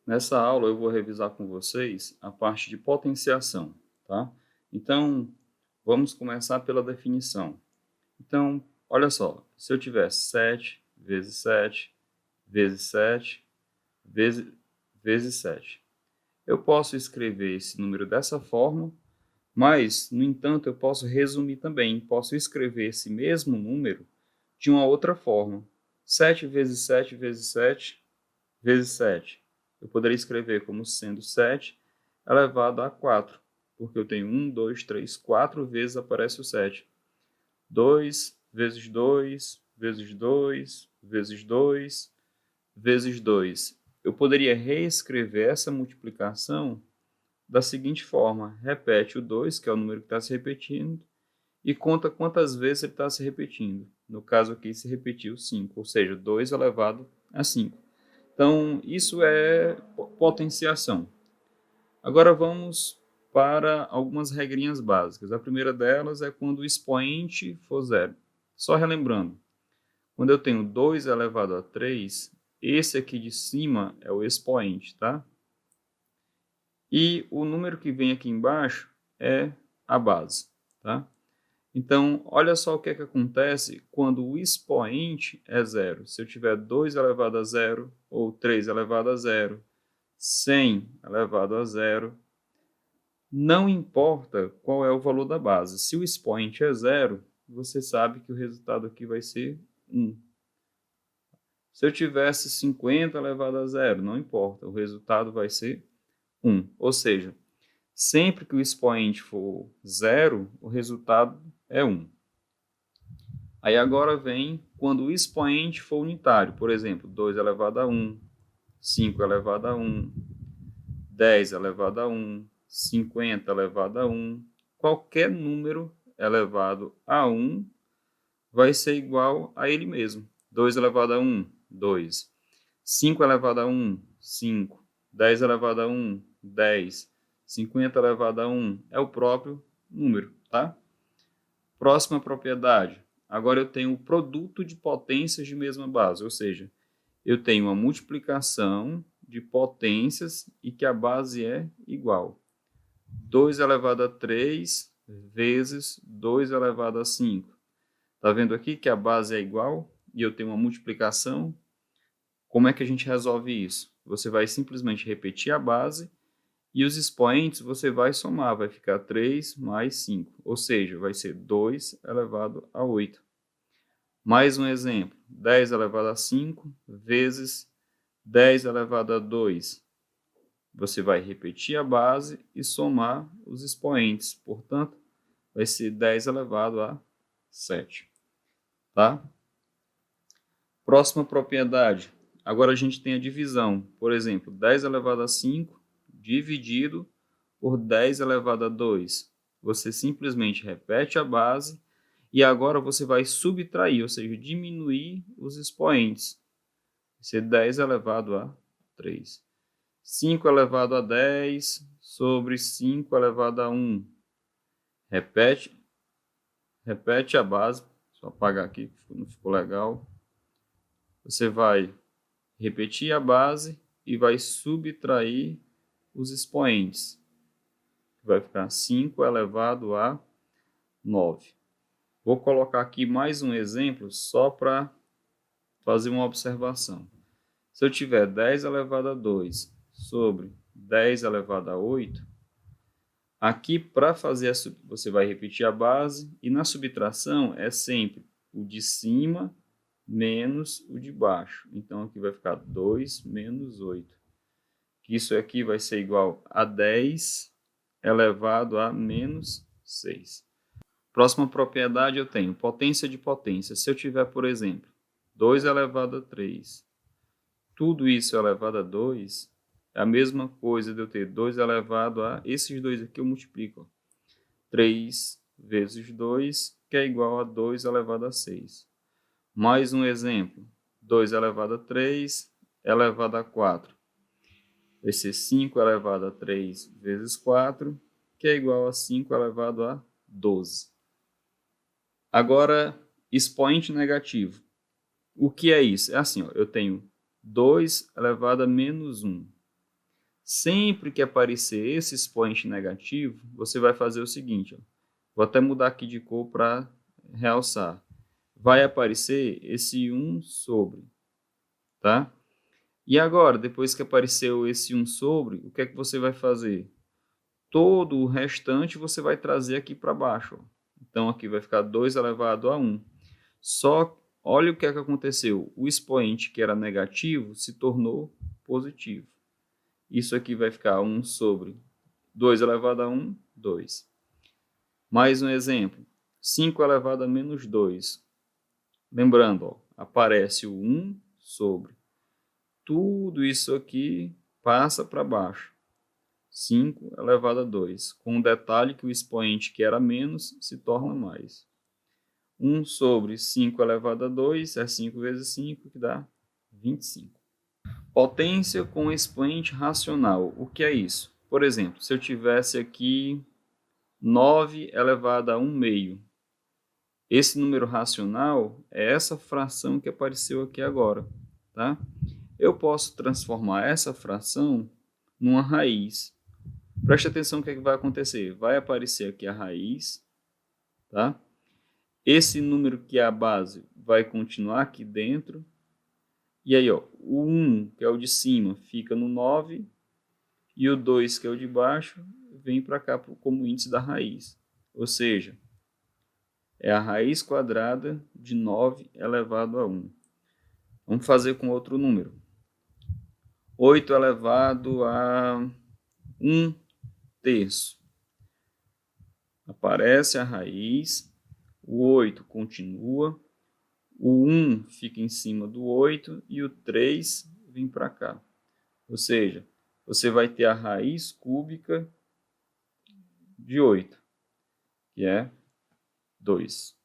Nessa aula eu vou revisar com vocês a parte de potenciação, tá? Então, vamos começar pela definição. Então, olha só, se eu tiver 7 vezes 7 vezes 7 vezes 7, eu posso escrever esse número dessa forma, mas, no entanto, eu posso resumir também. Posso escrever esse mesmo número de uma outra forma. 7 vezes 7 vezes 7 vezes 7. Eu poderia escrever como sendo 7 elevado a 4, porque eu tenho 1, 2, 3, 4 vezes aparece o 7. 2 vezes 2, vezes 2, vezes 2, vezes 2. Eu poderia reescrever essa multiplicação da seguinte forma: repete o 2, que é o número que está se repetindo, e conta quantas vezes ele está se repetindo. No caso aqui, se repetiu 5, ou seja, 2 elevado a 5. Então, isso é potenciação. Agora vamos para algumas regrinhas básicas. A primeira delas é quando o expoente for zero. Só relembrando, quando eu tenho 2 elevado a 3, esse aqui de cima é o expoente, tá? E o número que vem aqui embaixo é a base, tá? Então, olha só o que é que acontece quando o expoente é zero. Se eu tiver 2 elevado a zero, ou 3 elevado a zero, 100 elevado a zero, não importa qual é o valor da base. Se o expoente é zero, você sabe que o resultado aqui vai ser 1. Se eu tivesse 50 elevado a zero, não importa, o resultado vai ser 1. Ou seja, sempre que o expoente for zero, o resultado é 1. Aí agora vem quando o expoente for unitário, por exemplo, 2 elevado a 1, 5 elevado a 1, 10 elevado a 1, 50 elevado a 1, qualquer número elevado a 1 vai ser igual a ele mesmo. 2 elevado a 1, 2. 5 elevado a 1, 5. 10 elevado a 1, 10. 50 elevado a 1 é o próprio número, tá? Próxima propriedade. Agora eu tenho o produto de potências de mesma base, ou seja, eu tenho uma multiplicação de potências e que a base é igual. 2 elevado a 3 vezes 2 elevado a 5. Está vendo aqui que a base é igual e eu tenho uma multiplicação? Como é que a gente resolve isso? Você vai simplesmente repetir a base e os expoentes você vai somar, vai ficar 3 mais 5, ou seja, vai ser 2 elevado a 8. Mais um exemplo, 10 elevado a 5 vezes 10 elevado a 2. Você vai repetir a base e somar os expoentes, portanto, vai ser 10 elevado a 7. Tá? Próxima propriedade. Agora a gente tem a divisão. Por exemplo, 10 elevado a 5 dividido por 10 elevado a 2. Você simplesmente repete a base e agora você vai subtrair, ou seja, diminuir os expoentes. Vai ser 10 elevado a 3. 5 elevado a 10 sobre 5 elevado a 1. Repete a base. Só apagar aqui, que não ficou legal. Você vai repetir a base e vai subtrair os expoentes. Vai ficar 5 elevado a 9. Vou colocar aqui mais um exemplo só para fazer uma observação. Se eu tiver 10 elevado a 2 sobre 10 elevado a 8, aqui para fazer você vai repetir a base e na subtração é sempre o de cima menos o de baixo. Então aqui vai ficar 2 menos 8. Isso aqui vai ser igual a 10 elevado a menos 6. Próxima propriedade eu tenho potência de potência. Se eu tiver, por exemplo, 2 elevado a 3, tudo isso elevado a 2, é a mesma coisa de eu ter 2 elevado a... Esses dois aqui eu multiplico. 3 vezes 2, que é igual a 2 elevado a 6. Mais um exemplo. 2 elevado a 3 elevado a 4. Vai ser 5 elevado a 3 vezes 4, que é igual a 5 elevado a 12. Agora, expoente negativo. O que é isso? É assim, ó, eu tenho 2 elevado a menos 1. Sempre que aparecer esse expoente negativo, você vai fazer o seguinte, ó. Vou até mudar aqui de cor para realçar. Vai aparecer esse 1 sobre, tá? E agora, depois que apareceu esse 1 sobre, o que é que você vai fazer? Todo o restante você vai trazer aqui para baixo, ó. Então, aqui vai ficar 2 elevado a 1. Só, olha o que é que aconteceu. O expoente que era negativo se tornou positivo. Isso aqui vai ficar 1 sobre 2 elevado a 1, 2. Mais um exemplo. 5 elevado a menos 2. Lembrando, ó, aparece o 1 sobre. Tudo isso aqui passa para baixo. 5 elevado a 2. Com o detalhe que o expoente que era menos se torna mais. 1 sobre 5 elevado a 2 é 5 vezes 5, que dá 25. Potência com expoente racional. O que é isso? Por exemplo, se eu tivesse aqui 9 elevado a 1 meio. Esse número racional é essa fração que apareceu aqui agora, tá? Eu posso transformar essa fração numa raiz. Preste atenção no que é que vai acontecer. Vai aparecer aqui a raiz, tá? Esse número que é a base vai continuar aqui dentro. E aí, ó, o 1, que é o de cima, fica no 9, e o 2, que é o de baixo, vem para cá como índice da raiz. Ou seja, é a raiz quadrada de 9 elevado a 1. Vamos fazer com outro número. 8 elevado a 1 terço. Aparece a raiz, o 8 continua, o 1 fica em cima do 8 e o 3 vem para cá. Ou seja, você vai ter a raiz cúbica de 8, que é 2.